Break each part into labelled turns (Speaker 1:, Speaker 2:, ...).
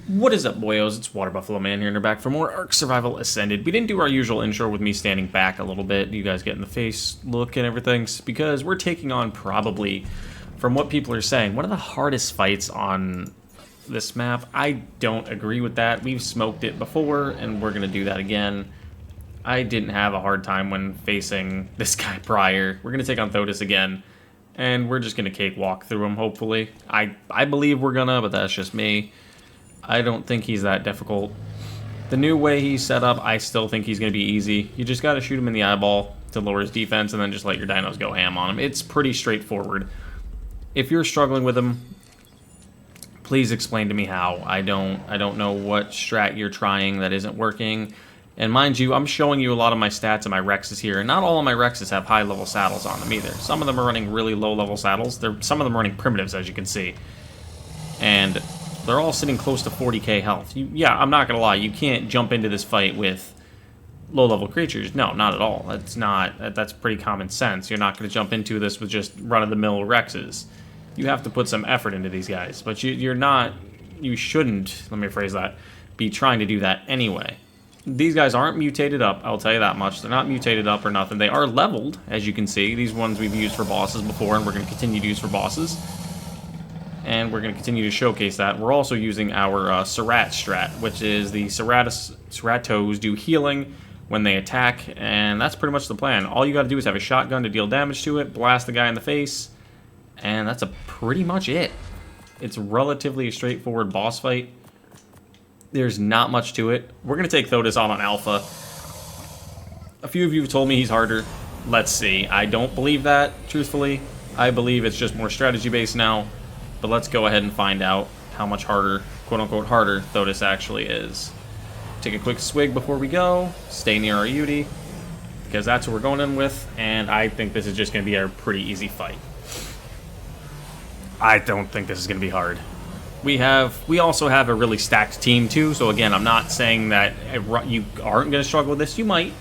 Speaker 1: What is up, boyos? It's Water Buffalo Man here, and we're back for more Ark Survival Ascended. We didn't do our usual intro with me standing back a little bit, you guys get in the face look and everything, because we're taking on probably, from what people are saying, one of the hardest fights on this map. I don't agree with that. We've smoked it before, and we're going to do that again. I didn't have a hard time when facing this guy prior. We're going to take on Thodus again, and we're just going to cakewalk through him, hopefully. I believe we're going to, but that's just me. I don't think he's that difficult. The new way he's set up, I still think he's going to be easy. You just got to shoot him in the eyeball to lower his defense, and then just let your dinos go ham on him. It's pretty straightforward. If you're struggling with him, please explain to me how. I don't know what strat you're trying that isn't working. And mind you, I'm showing you a lot of my stats and my Rexes here, and not all of my Rexes have high-level saddles on them either. Some of them are running really low-level saddles. Some of them are running primitives, as you can see. And they're all sitting close to 40k health. Yeah, I'm not going to lie. You can't jump into this fight with low-level creatures. No, not at all. That's pretty common sense. You're not going to jump into this with just run-of-the-mill Rexes. You have to put some effort into these guys. But you shouldn't, let me rephrase that, be trying to do that anyway. These guys aren't mutated up, I'll tell you that much. They're not mutated up or nothing. They are leveled, as you can see. These ones we've used for bosses before, and we're going to continue to use for bosses. And we're going to continue to showcase that. We're also using our Cyrat strat, which is the Cyratos do healing when they attack, and that's pretty much the plan. All you got to do is have a shotgun to deal damage to it, blast the guy in the face, and that's pretty much it. It's relatively a straightforward boss fight. There's not much to it. We're going to take Thodus on Alpha. A few of you have told me he's harder. Let's see. I don't believe that, truthfully. I believe it's just more strategy-based now. But let's go ahead and find out how much harder, quote-unquote harder, Thodus actually is. Take a quick swig before we go. Stay near our Uti, because that's what we're going in with. And I think this is just going to be a pretty easy fight. I don't think this is going to be hard. We also have a really stacked team too. So again, I'm not saying that you aren't going to struggle with this. You might,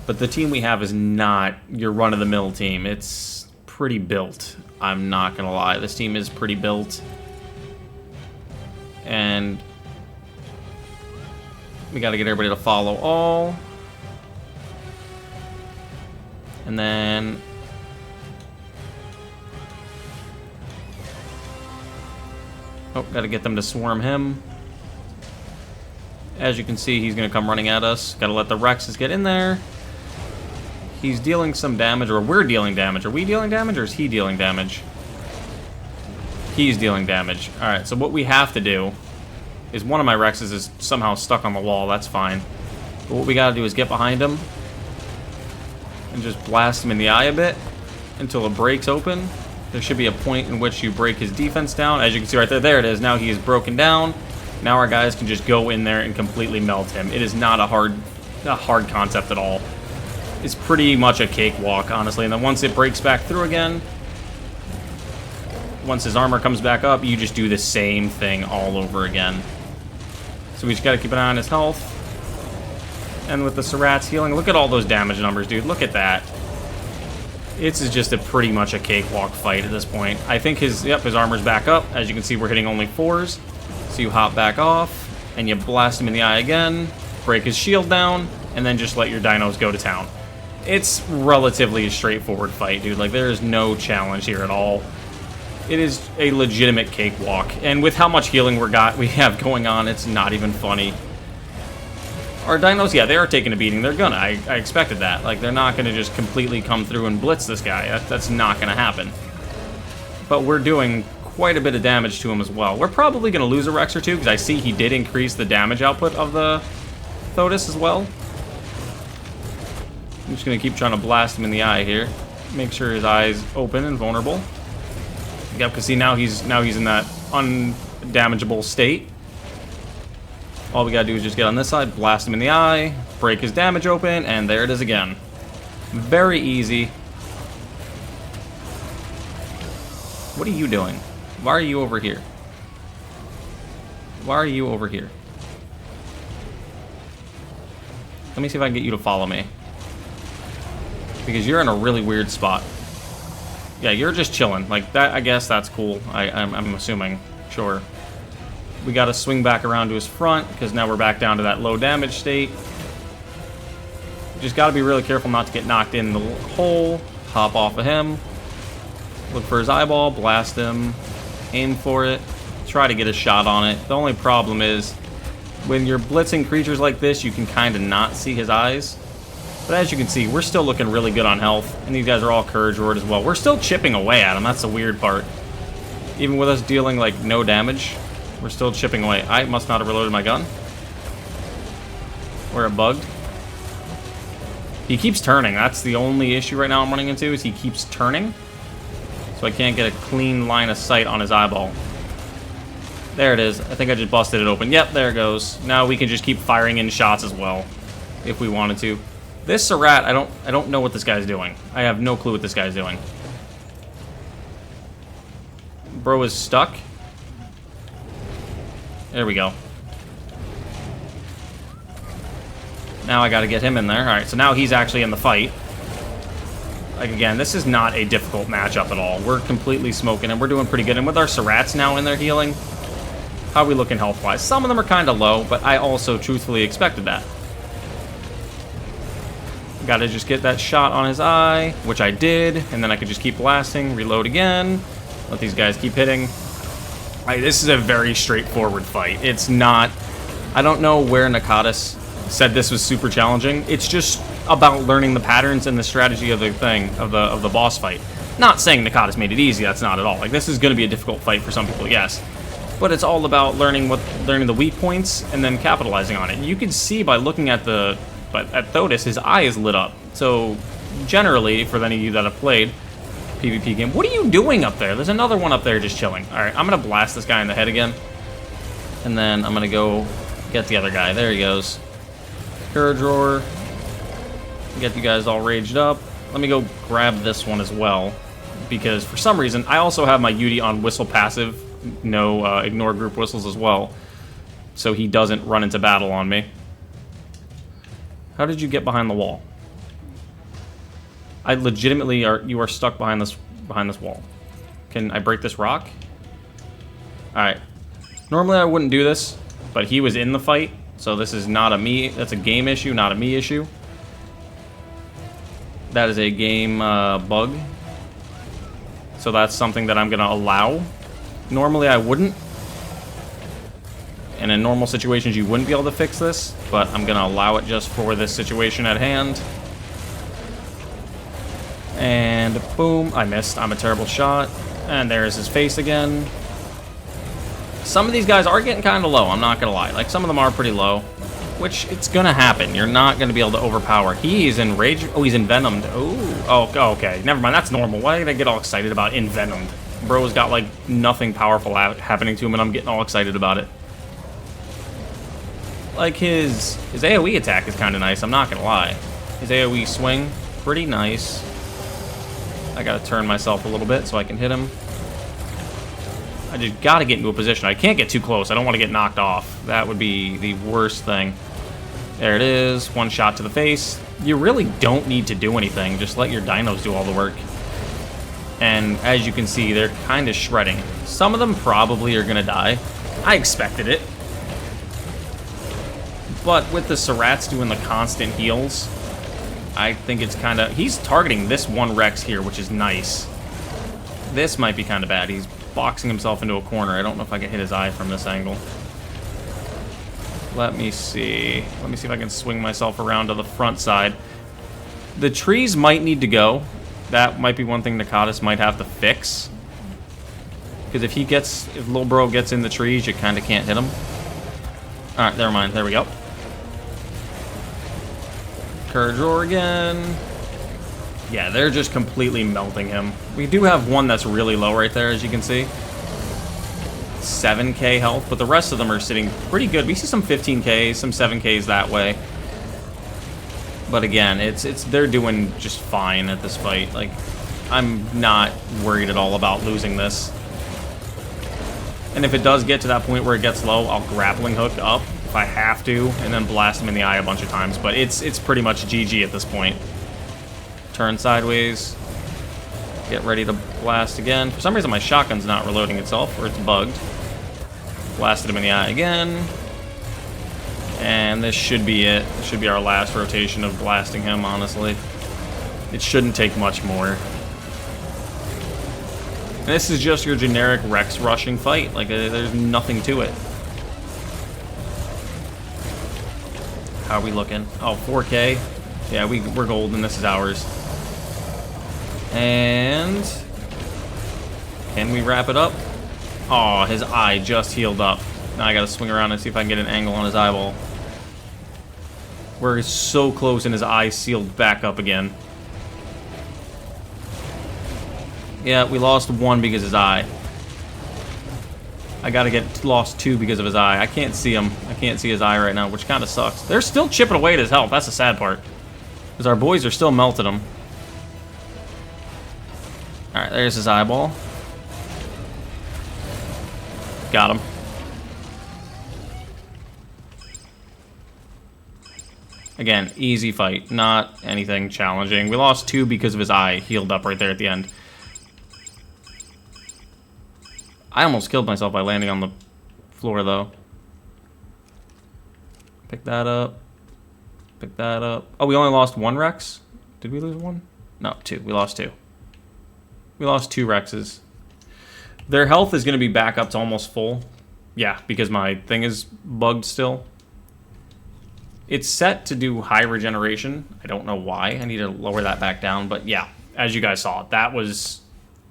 Speaker 1: but the team we have is not your run-of-the-mill team. It's pretty built. I'm not gonna lie, this team is pretty built, and we got to get everybody to follow all, and then got to get them to swarm him. As you can see, he's gonna come running at us. Got to let the Rexes get in there. He's dealing some damage, or we're dealing damage. Are we dealing damage, or is he dealing damage? He's dealing damage. Alright, so what we have to do is one of my Rexes is somehow stuck on the wall. That's fine. But what we gotta do is get behind him and just blast him in the eye a bit until it breaks open. There should be a point in which you break his defense down. As you can see right there, there it is. Now he is broken down. Now our guys can just go in there and completely melt him. It is not a hard concept at all. It's pretty much a cakewalk, honestly. And then once it breaks back through again, once his armor comes back up, you just do the same thing all over again. So we just got to keep an eye on his health. And with the Cyrat's healing, look at all those damage numbers, dude. Look at that. It's just pretty much a cakewalk fight at this point. I think his armor's back up. As you can see, we're hitting only 4s. So you hop back off, and you blast him in the eye again, break his shield down, and then just let your dinos go to town. It's relatively a straightforward fight, dude. Like, there is no challenge here at all. It is a legitimate cakewalk. And with how much healing we have going on, it's not even funny. Our dinos, yeah, they are taking a beating. They're gonna. I expected that. Like, they're not gonna just completely come through and blitz this guy. That's not gonna happen. But we're doing quite a bit of damage to him as well. We're probably gonna lose a Rex or two, because I see he did increase the damage output of the Thodus as well. I'm just going to keep trying to blast him in the eye here. Make sure his eye's open and vulnerable. Yep, because see, now he's in that undamageable state. All we got to do is just get on this side, blast him in the eye, break his damage open, and there it is again. Very easy. What are you doing? Why are you over here? Why are you over here? Let me see if I can get you to follow me. Because you're in a really weird spot. Yeah, you're just chilling. Like, that, I guess that's cool. I'm assuming. Sure. We got to swing back around to his front, because now we're back down to that low damage state. Just got to be really careful not to get knocked in the hole. Hop off of him. Look for his eyeball, blast him, aim for it, try to get a shot on it. The only problem is, when you're blitzing creatures like this, you can kind of not see his eyes. But as you can see, we're still looking really good on health, and these guys are all Courage Roared as well. We're still chipping away at him, that's the weird part. Even with us dealing, like, no damage, we're still chipping away. I must not have reloaded my gun. Or it bugged. He keeps turning, that's the only issue right now I'm running into, is he keeps turning. So I can't get a clean line of sight on his eyeball. There it is. I think I just busted it open. Yep, there it goes. Now we can just keep firing in shots as well, if we wanted to. This Surratt, I don't know what this guy's doing. I have no clue what this guy's doing. Bro is stuck. There we go. Now I gotta get him in there. Alright, so now he's actually in the fight. Like, again, this is not a difficult matchup at all. We're completely smoking, and we're doing pretty good. And with our Surratts now in there healing, how are we looking health-wise? Some of them are kind of low, but I also truthfully expected that. Gotta just get that shot on his eye, which I did, and then I could just keep blasting, reload again, let these guys keep hitting. This is a very straightforward fight. It's not... I don't know where Nakatis said this was super challenging. It's just about learning the patterns and the strategy of the thing, of the boss fight. Not saying Nakatis made it easy, that's not at all. Like, this is going to be a difficult fight for some people, yes. But it's all about learning the weak points and then capitalizing on it. You can see by looking at at Thodus, his eye is lit up. So, generally, for any of you that have played PvP game, what are you doing up there? There's another one up there just chilling. Alright, I'm going to blast this guy in the head again. And then I'm going to go get the other guy. There he goes. Courage Roar. Get you guys all raged up. Let me go grab this one as well. Because for some reason, I also have my Yudi on whistle passive. No, ignore group whistles as well. So he doesn't run into battle on me. How did you get behind the wall? I legitimately you are stuck behind this wall. Can I break this rock? Alright. Normally I wouldn't do this, but he was in the fight, so this is not a me, that's a game issue, not a me issue. That is a game bug. So that's something that I'm gonna allow. Normally I wouldn't. And in normal situations you wouldn't be able to fix this, but I'm gonna allow it just for this situation at hand. And boom, I missed. I'm a terrible shot. And there's his face again. Some of these guys are getting kind of low, I'm not gonna lie. Like, some of them are pretty low, which it's gonna happen. You're not gonna be able to overpower. He's enraged. Oh, he's envenomed. Oh, okay. Never mind. That's normal. Why did I get all excited about envenomed? Bro's got, like, nothing powerful happening to him, and I'm getting all excited about it. Like, his AoE attack is kind of nice, I'm not gonna lie. His AoE swing, pretty nice. I gotta turn myself a little bit so I can hit him. I just gotta get into a position. I can't get too close. I don't want to get knocked off. That would be the worst thing. There it is. One shot to the face. You really don't need to do anything. Just let your dinos do all the work. And as you can see, they're kind of shredding. Some of them probably are gonna die. I expected it. But with the Surratts doing the constant heals, I think it's kind of... He's targeting this one Rex here, which is nice. This might be kind of bad. He's boxing himself into a corner. I don't know if I can hit his eye from this angle. Let me see. Let me see if I can swing myself around to the front side. The trees might need to go. That might be one thing Nakatis might have to fix. Because if Lil Bro gets in the trees, you kind of can't hit him. Alright, never mind. There we go. Courage Roar again. Yeah, they're just completely melting him. We do have one that's really low right there, as you can see. 7k health, but the rest of them are sitting pretty good. We see some 15k, some 7ks that way. But again, they're doing just fine at this fight. Like, I'm not worried at all about losing this. And if it does get to that point where it gets low, I'll grappling hook up if I have to, and then blast him in the eye a bunch of times. But it's pretty much GG at this point. Turn sideways. Get ready to blast again. For some reason, my shotgun's not reloading itself, or it's bugged. Blasted him in the eye again. And this should be it. This should be our last rotation of blasting him, honestly. It shouldn't take much more. And this is just your generic Rex rushing fight. Like, there's nothing to it. How are we looking? Oh, 4K. Yeah, we're golden. This is ours. And can we wrap it up? Oh, his eye just healed up. Now I gotta swing around and see if I can get an angle on his eyeball. We're so close and his eye sealed back up again. Yeah, we lost 1 because of his eye. I gotta get lost 2 because of his eye. I can't see him. I can't see his eye right now, which kind of sucks. They're still chipping away at his health. That's the sad part. Because our boys are still melting him. Alright, there's his eyeball. Got him. Again, easy fight. Not anything challenging. We lost 2 because of his eye. Healed up right there at the end. I almost killed myself by landing on the floor, though. Pick that up. Pick that up. Oh, we only lost 1 Rex? Did we lose 1? No, 2. We lost 2. We lost 2 Rexes. Their health is going to be back up to almost full. Yeah, because my thing is bugged still. It's set to do high regeneration. I don't know why. I need to lower that back down. But yeah, as you guys saw, that was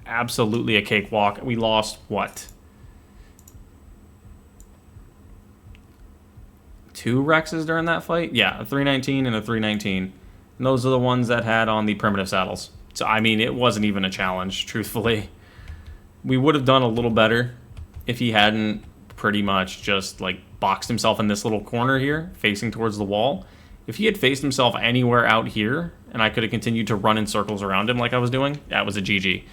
Speaker 1: absolutely a cakewalk. We lost, what? 2 Rexes during that fight? Yeah, a 319 and a 319. And those are the ones that had on the primitive saddles. So, I mean, it wasn't even a challenge, truthfully. We would have done a little better if he hadn't pretty much just, like, boxed himself in this little corner here, facing towards the wall. If he had faced himself anywhere out here, and I could have continued to run in circles around him like I was doing, that was a GG.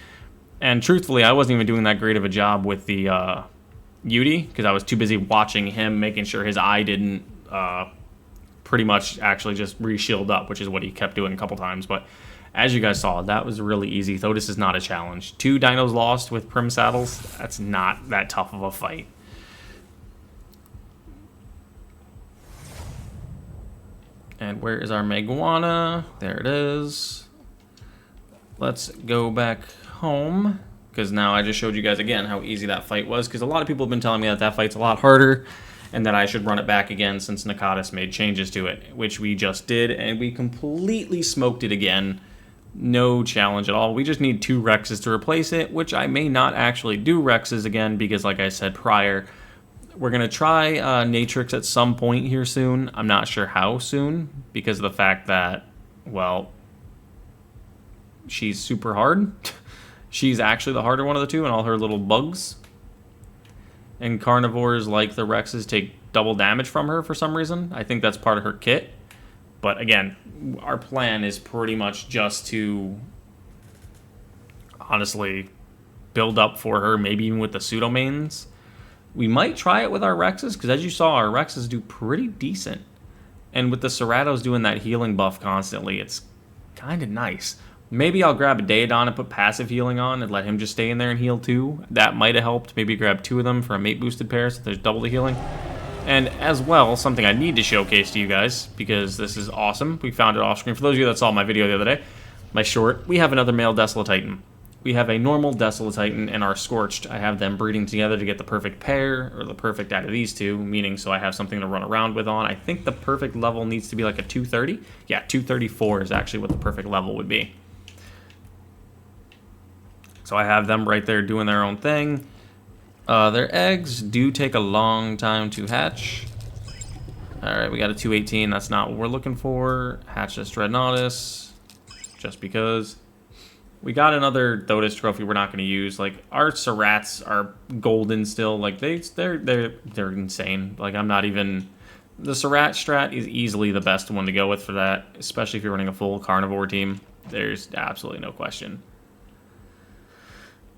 Speaker 1: And truthfully, I wasn't even doing that great of a job with the Yudi, because I was too busy watching him, making sure his eye didn't pretty much actually just re-shield up, which is what he kept doing a couple times. But as you guys saw, that was really easy. Thodus is not a challenge. 2 dinos lost with Prim saddles, that's not that tough of a fight. And where is our Meguana? There it is. Let's go back home, because now I just showed you guys again how easy that fight was, because a lot of people have been telling me that that fight's a lot harder and that I should run it back again since Nakatis made changes to it, which we just did, and we completely smoked it again. No challenge at all. We just need 2 Rexes to replace it, which I may not actually do Rexes again, because like I said prior, we're going to try Natrix at some point here soon. I'm not sure how soon, because of the fact that, well, she's super hard. She's actually the harder one of the 2, and all her little bugs. And carnivores like the Rexes take double damage from her for some reason. I think that's part of her kit. But again, our plan is pretty much just to, honestly, build up for her, maybe even with the pseudomains. We might try it with our Rexes, because as you saw, our Rexes do pretty decent. And with the Ceratos doing that healing buff constantly, it's kind of nice. Maybe I'll grab a Daedon and put passive healing on and let him just stay in there and heal too. That might have helped. Maybe grab 2 of them for a mate boosted pair so there's double the healing. And as well, something I need to showcase to you guys, because this is awesome. We found it off screen. For those of you that saw my video the other day, my short, we have another male Desolatitan. We have a normal Desolatitan and our Scorched. I have them breeding together to get the perfect pair, or the perfect out of these 2, meaning so I have something to run around with on. I think the perfect level needs to be like a 230. Yeah, 234 is actually what the perfect level would be. So I have them right there doing their own thing. Their eggs do take a long time to hatch. Alright, we got a 218. That's not what we're looking for. Hatch this Dreadnoughtus. Just because. We got another Thodus trophy we're not going to use. Like, our Cerats are golden still. Like, they're insane. Like, I'm not even... The Cerat strat is easily the best one to go with for that. Especially if you're running a full carnivore team. There's absolutely no question.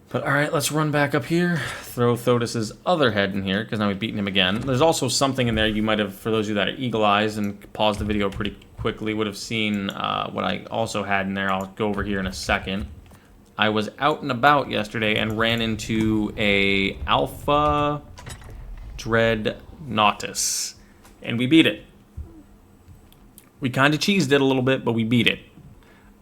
Speaker 1: But alright, let's run back up here, throw Thodus' other head in here, because now we've beaten him again. There's also something in there you might have, for those of you that are eagle eyes and paused the video pretty quickly, would have seen what I also had in there. I'll go over here in a second. I was out and about yesterday and ran into a alpha Dreadnoughtus. And we beat it. We kind of cheesed it a little bit, but we beat it.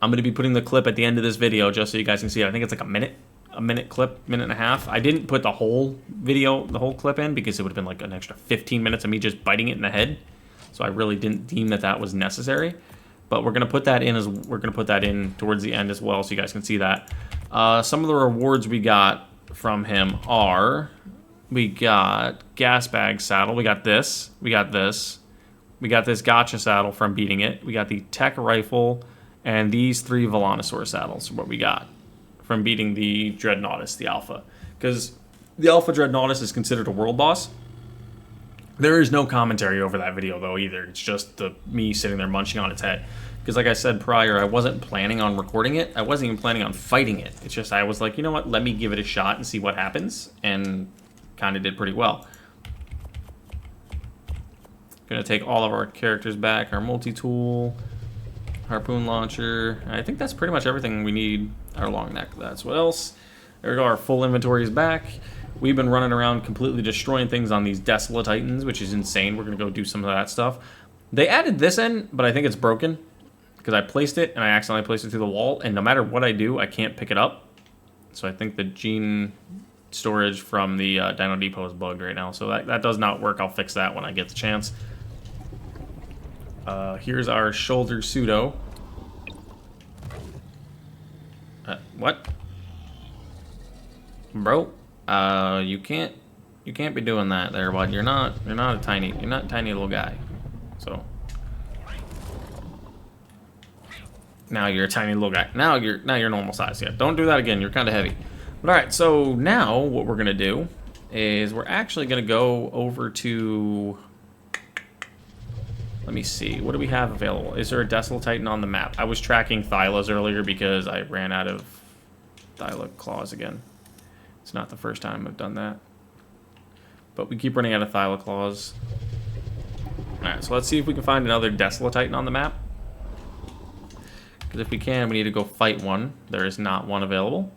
Speaker 1: I'm going to be putting the clip at the end of this video just so you guys can see it. I think it's like a minute clip, minute and a half. I didn't put the whole video, the whole clip in because it would have been like an extra 15 minutes of me just biting it in the head. So I really didn't deem that that was necessary. But we're going to put that in towards the end as well so you guys can see that. Some of the rewards we got from him are, we got gas bag saddle, we got this, we got this gotcha saddle from beating it, we got the tech rifle, and these 3 Velonosaur saddles are what we got from beating the Dreadnoughtus, the alpha. Because the alpha Dreadnoughtus is considered a world boss. There is no commentary over that video though either. It's just me sitting there munching on its head. Because like I said prior, I wasn't planning on recording it. I wasn't even planning on fighting it. It's just I was like, you know what, let me give it a shot and see what happens. And kind of did pretty well. Gonna take all of our characters back. Our multi-tool, harpoon launcher. I think that's pretty much everything we need. Our long neck, that's what else. There we go, our full inventory is back. We've been running around completely destroying things on these Desolatitans, which is insane. We're gonna go do some of that stuff. They added this in, but I think it's broken. Because I placed it, and I accidentally placed it through the wall, and no matter what I do, I can't pick it up. So I think the gene storage from the Dino Depot is bugged right now. So that does not work. I'll fix that when I get the chance. Here's our shoulder pseudo. What? Bro, you can't be doing that there, bud. You're not a tiny little guy. So now you're a tiny little guy. Now you're normal size. Yeah, don't do that again. You're kind of heavy. But all right, so now what we're gonna do is we're actually gonna go over to. Let me see. What do we have available? Is there a Desolatitan on the map? I was tracking Thylas earlier because I ran out of Thyla claws again. It's not the first time I've done that. But we keep running out of Thyla claws. Alright, so let's see if we can find another Desolatitan on the map. Because if we can, we need to go fight one. There is not one available.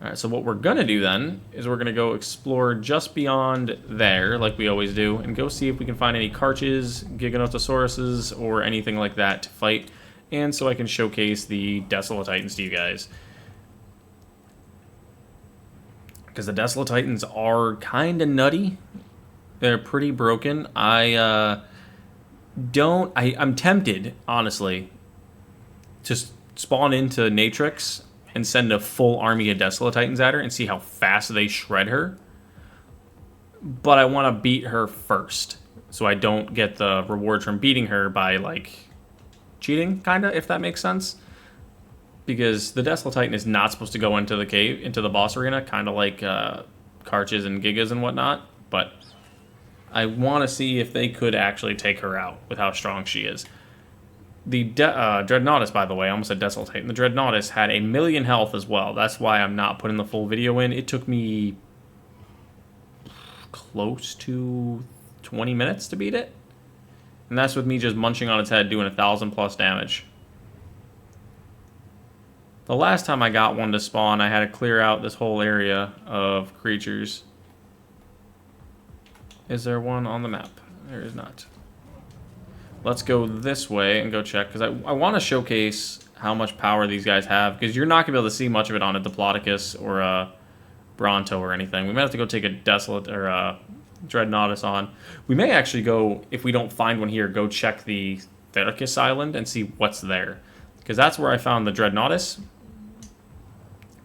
Speaker 1: Alright, so what we're going to do then is we're going to go explore just beyond there, like we always do, and go see if we can find any Karches, Giganotosauruses, or anything like that to fight, and so I can showcase the Desolatitans to you guys. Because the Desolatitans are kind of nutty. They're pretty broken. I'm tempted, honestly, to spawn into Natrix and send a full army of Desolatitans at her and see how fast they shred her. But I want to beat her first, so I don't get the reward from beating her by, like, cheating, kind of, if that makes sense. Because the Desolatitan is not supposed to go into the cave, into the boss arena, kind of like Karches and Gigas and whatnot. But I want to see if they could actually take her out with how strong she is. The Dreadnoughtus, by the way, I almost said Desolatitan. The Dreadnoughtus had 1,000,000 health as well. That's why I'm not putting the full video in. It took me close to 20 minutes to beat it. And that's with me just munching on its head, doing 1,000+ damage. The last time I got one to spawn, I had to clear out this whole area of creatures. Is there one on the map? There is not. Let's go this way and go check, because I want to showcase how much power these guys have, because you're not going to be able to see much of it on a Diplodocus or a Bronto or anything. We might have to go take a Desolate or a Dreadnoughtus on. We may actually go, if we don't find one here, go check the Thericus Island and see what's there, because that's where I found the Dreadnoughtus,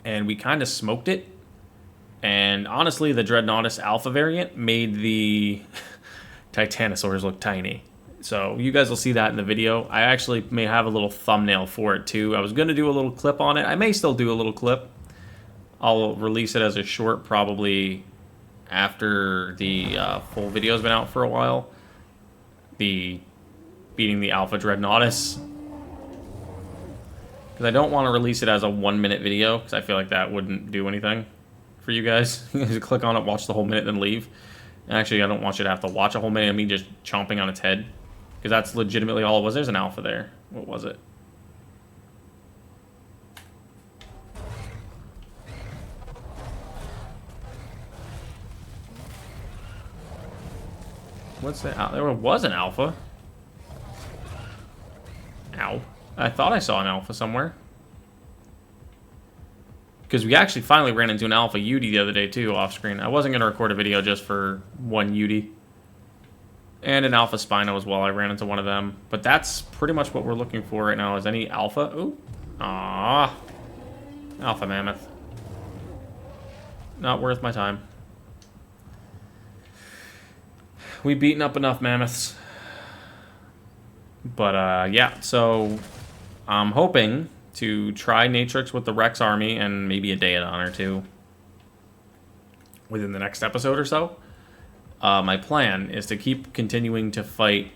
Speaker 1: and we kind of smoked it. And honestly, the Dreadnoughtus Alpha variant made the Titanosaurs look tiny. So you guys will see that in the video. I actually may have a little thumbnail for it too. I was going to do a little clip on it. I may still do a little clip. I'll release it as a short probably after the full video has been out for a while. The beating the Alpha Dreadnoughtus. Because I don't want to release it as a 1-minute video, because I feel like that wouldn't do anything for you guys. You guys click on it, watch the whole minute, then leave. And actually, I don't want you to have to watch a whole minute of me just chomping on its head. Because that's legitimately all it was. There's an alpha there. What was it? What's that? There was an alpha. Ow. I thought I saw an alpha somewhere. Because we actually finally ran into an alpha Yudi the other day, too, off screen. I wasn't going to record a video just for one Yudi. And an alpha Spino as well. I ran into one of them. But that's pretty much what we're looking for right now. Is any alpha? Ooh. Aww. Alpha mammoth. Not worth my time. We've beaten up enough mammoths. But, yeah. So, I'm hoping to try Natrix with the Rex army and maybe a Daedon or two within the next episode or so. My plan is to keep continuing to fight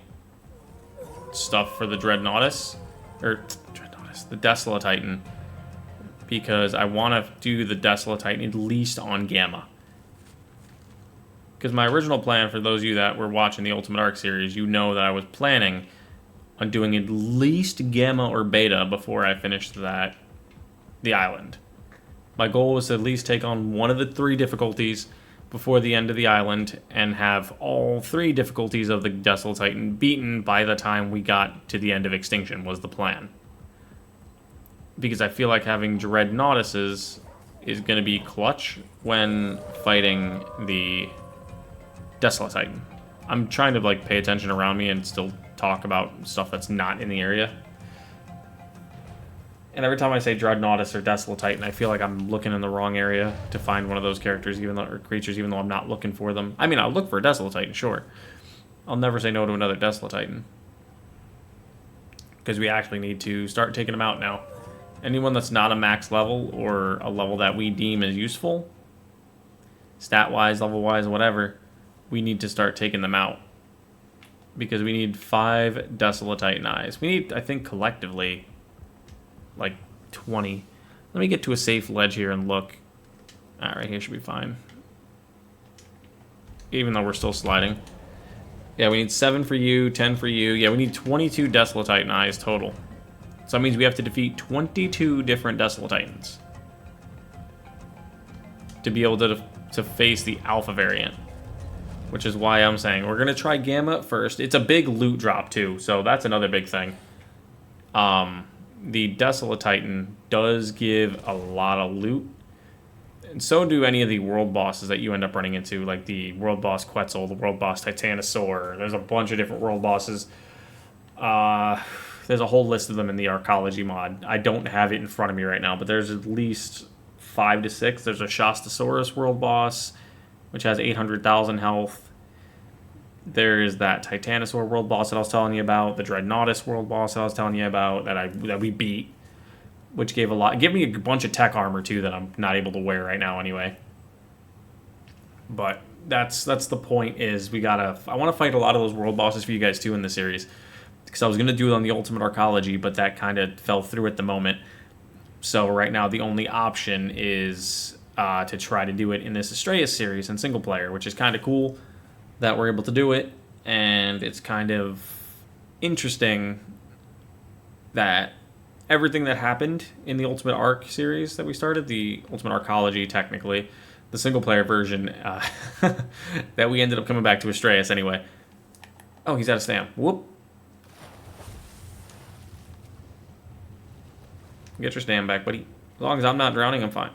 Speaker 1: stuff for the Dreadnoughtus, or the Desolatitan, because I want to do the Desolatitan at least on Gamma. Because my original plan, for those of you that were watching the Ultimate Arc series, you know that I was planning on doing at least Gamma or Beta before I finished the island. My goal was to at least take on one of the 3 difficulties before the end of the island and have all 3 difficulties of the Desolatitan beaten by the time we got to the end of Extinction was the plan. Because I feel like having Dreadnoughtuses is going to be clutch when fighting the Desolatitan. I'm trying to like pay attention around me and still talk about stuff that's not in the area. And every time I say Dreadnoughtus or Desolatitan, I feel like I'm looking in the wrong area to find one of those characters, or creatures, even though I'm not looking for them. I mean, I'll look for a Desolatitan, sure. I'll never say no to another Desolatitan. Because we actually need to start taking them out now. Anyone that's not a max level, or a level that we deem as useful, stat-wise, level-wise, whatever, we need to start taking them out. Because we need 5 Desolatitan eyes. We need, I think, collectively, like 20. Let me get to a safe ledge here and look. Alright, here should be fine. Even though we're still sliding. Yeah, we need 7 for you, 10 for you. Yeah, we need 22 Desolatitan eyes total. So that means we have to defeat 22 different Desolatitans to be able to face the Alpha variant. Which is why I'm saying we're going to try Gamma first. It's a big loot drop, too, so that's another big thing. The Desolatitan does give a lot of loot. And so do any of the world bosses that you end up running into, like the world boss Quetzal, the world boss Titanosaur. There's a bunch of different world bosses. There's a whole list of them in the Arkology mod. I don't have it in front of me right now, but there's at least 5 to 6. There's a Shastasaurus world boss, which has 800,000 health. There's that Titanosaur world boss that I was telling you about, the Dreadnoughtus world boss that I was telling you about that we beat, which gave me a bunch of tech armor too that I'm not able to wear right now anyway. But that's the point. Is I want to fight a lot of those world bosses for you guys too in the series, because I was gonna do it on the Ultimate Arkology, but that kind of fell through at the moment. So right now the only option is to try to do it in this Astraeos series in single player, which is kind of cool that we're able to do it, and it's kind of interesting that everything that happened in the Ultimate Arc series that we started, the Ultimate Arkology technically, the single player version, that we ended up coming back to Astraeos anyway. Oh, he's out of stam. Whoop. Get your stam back, buddy. As long as I'm not drowning, I'm fine.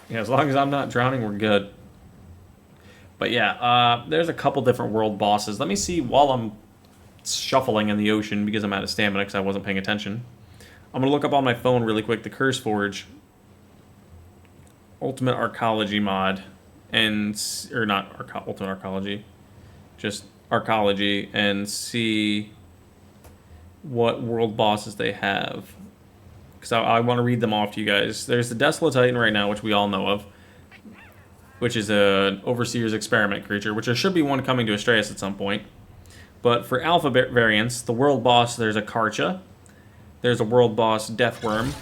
Speaker 1: Yeah, as long as I'm not drowning, we're good. But yeah, there's a couple different world bosses. Let me see while I'm shuffling in the ocean because I'm out of stamina because I wasn't paying attention. I'm going to look up on my phone really quick the Curse Forge Ultimate Arkology mod. Or not Ultimate Arkology. Just Arkology, and see what world bosses they have. Because I want to read them off to you guys. There's the Desolatitan right now, which we all know of, which is an Overseer's Experiment creature, which there should be one coming to Astraeos at some point. But for alpha variants, the world boss, there's a Karcha. There's a world boss, Deathworm.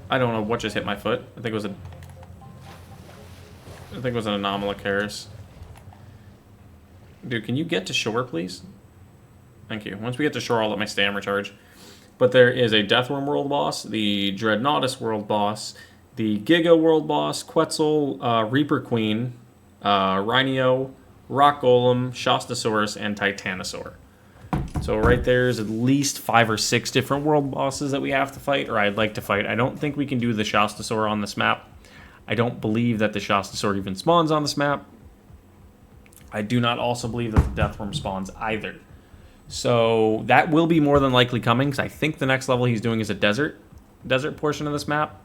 Speaker 1: I don't know what just hit my foot. I think it was an Anomalocaris. Dude, can you get to shore, please? Thank you. Once we get to shore, I'll let my stam recharge. But there is a Deathworm world boss, the Dreadnoughtus world boss, the Giga world boss, Quetzal, Reaper Queen, Rhinio, Rock Golem, Shastasaurus, and Titanosaur. So right there's at least 5 or 6 different world bosses that we have to fight, or I'd like to fight. I don't think we can do the Shastasaur on this map. I don't believe that the Shastasaur even spawns on this map. I do not also believe that the Deathworm spawns either. So that will be more than likely coming, because I think the next level he's doing is a desert portion of this map.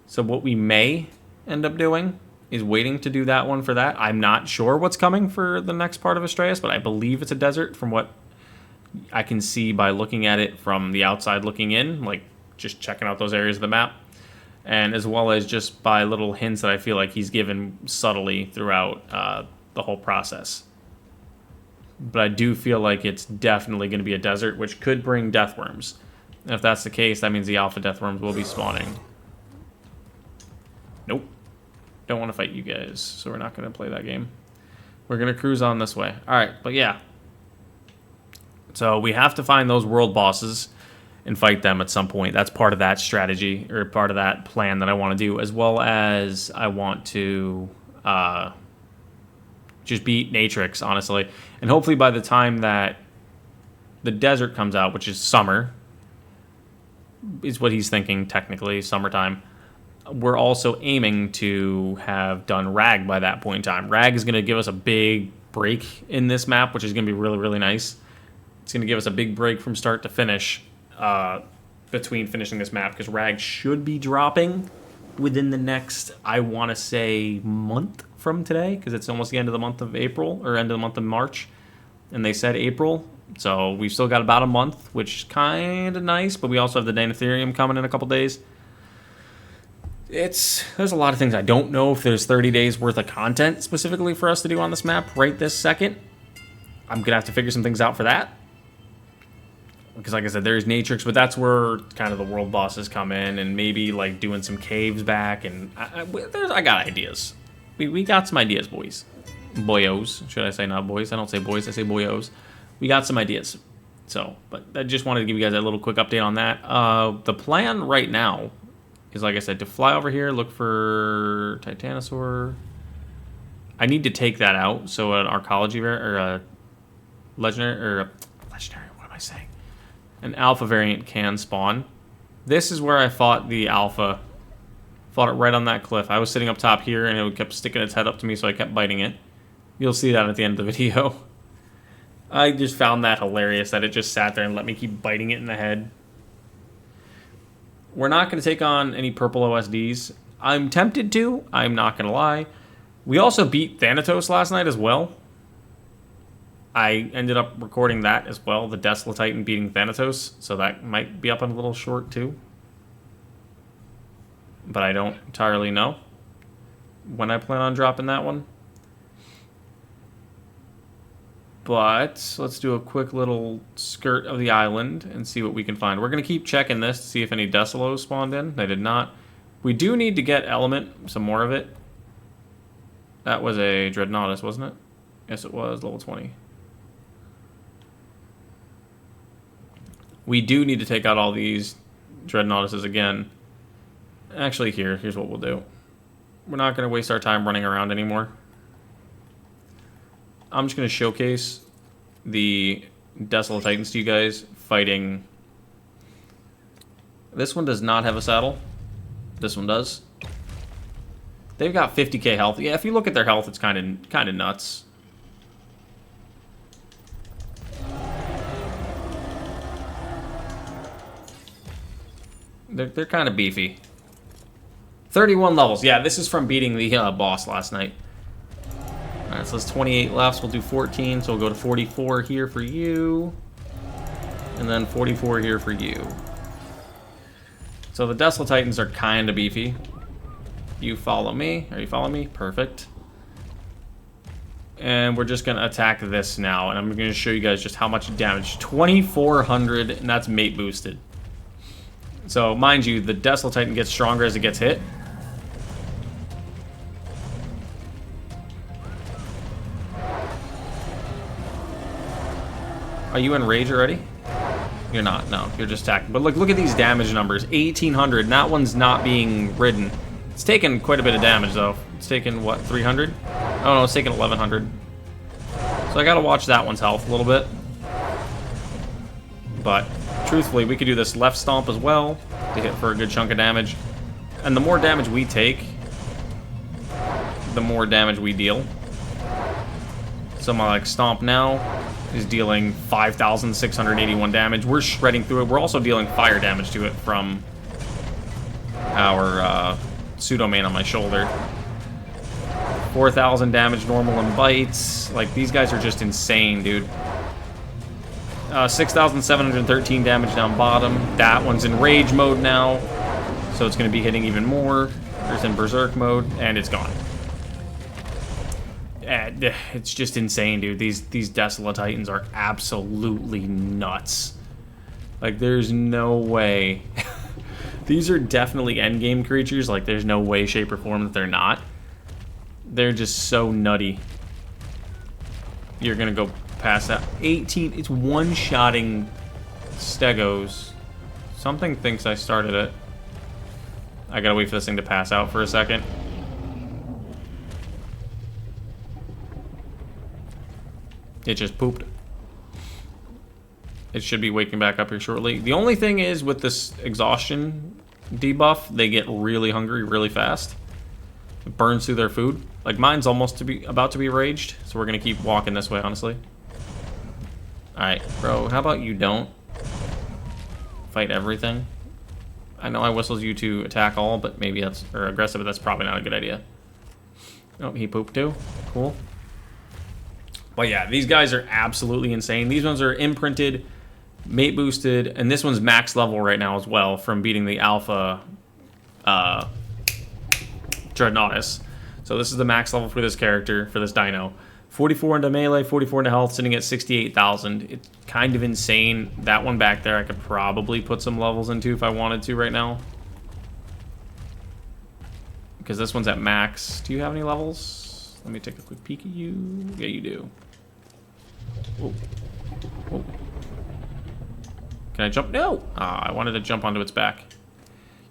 Speaker 1: So what we may end up doing is waiting to do that one for that. I'm not sure what's coming for the next part of Astraeos, but I believe it's a desert from what I can see by looking at it from the outside looking in, like just checking out those areas of the map, and as well as just by little hints that I feel like he's given subtly throughout the whole process. But I do feel like it's definitely going to be a desert, which could bring Deathworms. And if that's the case, that means the Alpha Deathworms will be spawning. Nope. Don't want to fight you guys, so we're not going to play that game. We're going to cruise on this way. Alright, but yeah. So we have to find those world bosses and fight them at some point. That's part of that strategy, or part of that plan that I want to do, as well as I want to just beat Natrix, honestly. And hopefully by the time that the desert comes out, which is summer, is what he's thinking, technically, summertime, we're also aiming to have done Rag by that point in time. Rag is going to give us a big break in this map, which is going to be really, really nice. It's going to give us a big break from start to finish between finishing this map, because Rag should be dropping within the next, I want to say, month from today, because it's almost the end of the month of April, or end of the month of March, and they said April, so we've still got about a month, which is kind of nice, but we also have the Danatherium coming in a couple days. There's a lot of things I don't know if there's 30 days worth of content specifically for us to do on this map right this second. I'm going to have to figure some things out for that. Because like I said, there's Natrix, but that's where kind of the world bosses come in, and maybe like doing some caves back, and I got ideas. We got some ideas, boys. Boyos, should I say, not boys? I don't say boys, I say boyos. We got some ideas. So, but I just wanted to give you guys a little quick update on that. The plan right now is, like I said, to fly over here, look for Titanosaur. I need to take that out, so an Arkology or a legendary, what am I saying? An alpha variant can spawn. This is where I fought the alpha. Fought it right on that cliff. I was sitting up top here, and it kept sticking its head up to me, so I kept biting it. You'll see that at the end of the video. I just found that hilarious, that it just sat there and let me keep biting it in the head. We're not going to take on any purple OSDs. I'm tempted to. I'm not going to lie. We also beat Thanatos last night as well. I ended up recording that as well, the Desolatitan beating Thanatos, so that might be up on a little short too. But I don't entirely know when I plan on dropping that one. But let's do a quick little skirt of the island and see what we can find. We're going to keep checking this to see if any Desolos spawned in. They did not. We do need to get Element, some more of it. That was a Dreadnoughtus, wasn't it? Yes, it was, level 20. We do need to take out all these Dreadnoughtuses again. Actually, here's what we'll do. We're not going to waste our time running around anymore. I'm just going to showcase the Desolatitans to you guys fighting. This one does not have a saddle. This one does. They've got 50k health. Yeah, if you look at their health, it's kind of nuts. They're kind of beefy. 31 levels. Yeah, this is from beating the boss last night. Alright, so that's 28 left. So we'll do 14, so we'll go to 44 here for you. And then 44 here for you. So the Desolatitans are kind of beefy. You follow me. Are you following me? Perfect. And we're just going to attack this now. And I'm going to show you guys just how much damage. 2,400, and that's mate boosted. So, mind you, the Desolatitan gets stronger as it gets hit. Are you in rage already? You're not. No, you're just attacking. But look at these damage numbers. 1,800. And that one's not being ridden. It's taken quite a bit of damage, though. It's taken, what, 300? Oh, no, it's taken 1,100. So I gotta watch that one's health a little bit. But, truthfully, we could do this left stomp as well to hit for a good chunk of damage. And the more damage we take, the more damage we deal. So my, like, stomp now is dealing 5,681 damage. We're shredding through it. We're also dealing fire damage to it from our pseudo-main on my shoulder. 4,000 damage normal and bites. Like, these guys are just insane, dude. 6,713 damage down bottom. That one's in rage mode now, so it's going to be hitting even more. There's in berserk mode, and it's gone. It's just insane, dude. These Desolatitan are absolutely nuts. Like, there's no way. These are definitely endgame creatures. Like, there's no way, shape, or form that they're not. They're just so nutty. You're gonna go past that. 18. It's one-shotting Stegos. Something thinks I started it. I gotta wait for this thing to pass out for a second. It just pooped. It should be waking back up here shortly. The only thing is, with this exhaustion debuff, they get really hungry really fast. It burns through their food. Like, mine's almost about to be raged, so we're gonna keep walking this way, honestly. Alright, bro, how about you don't fight everything? I know I whistled you to attack all, but maybe that's, or aggressive, but that's probably not a good idea. Oh, he pooped too? Cool. But yeah, these guys are absolutely insane. These ones are imprinted, mate boosted, and this one's max level right now as well from beating the alpha Dreadnoughtus. So this is the max level for this character, for this dino. 44 into melee, 44 into health, sitting at 68,000. It's kind of insane. That one back there I could probably put some levels into if I wanted to right now. Because this one's at max. Do you have any levels? Let me take a quick peek at you. Yeah, you do. Whoa. Whoa. Can I jump? No! I wanted to jump onto its back.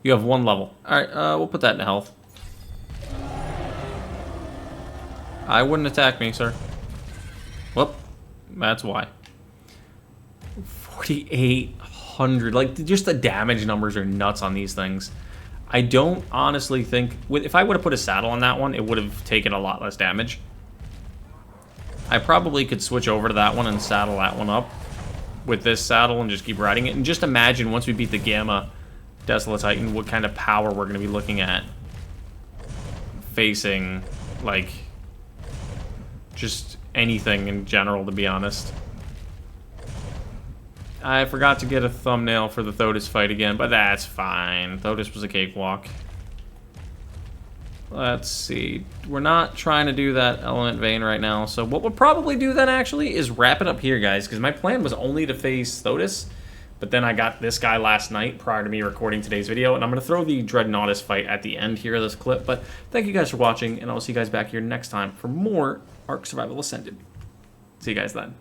Speaker 1: You have one level. Alright, we'll put that into health. I wouldn't attack me, sir. Whoop. That's why. 4,800. Like, just the damage numbers are nuts on these things. I don't honestly think... If I would have put a saddle on that one, it would have taken a lot less damage. I probably could switch over to that one and saddle that one up with this saddle and just keep riding it. And just imagine, once we beat the Gamma Desolatitan, what kind of power we're going to be looking at facing, like, just anything in general, to be honest. I forgot to get a thumbnail for the Thodus fight again, but that's fine. Thodus was a cakewalk. Let's see. We're not trying to do that element vein right now, so what we'll probably do then, actually, is wrap it up here, guys, because my plan was only to face Thodus, but then I got this guy last night prior to me recording today's video, and I'm going to throw the Dreadnoughtus fight at the end here of this clip, but thank you guys for watching, and I'll see you guys back here next time for more Ark Survival Ascended. See you guys then.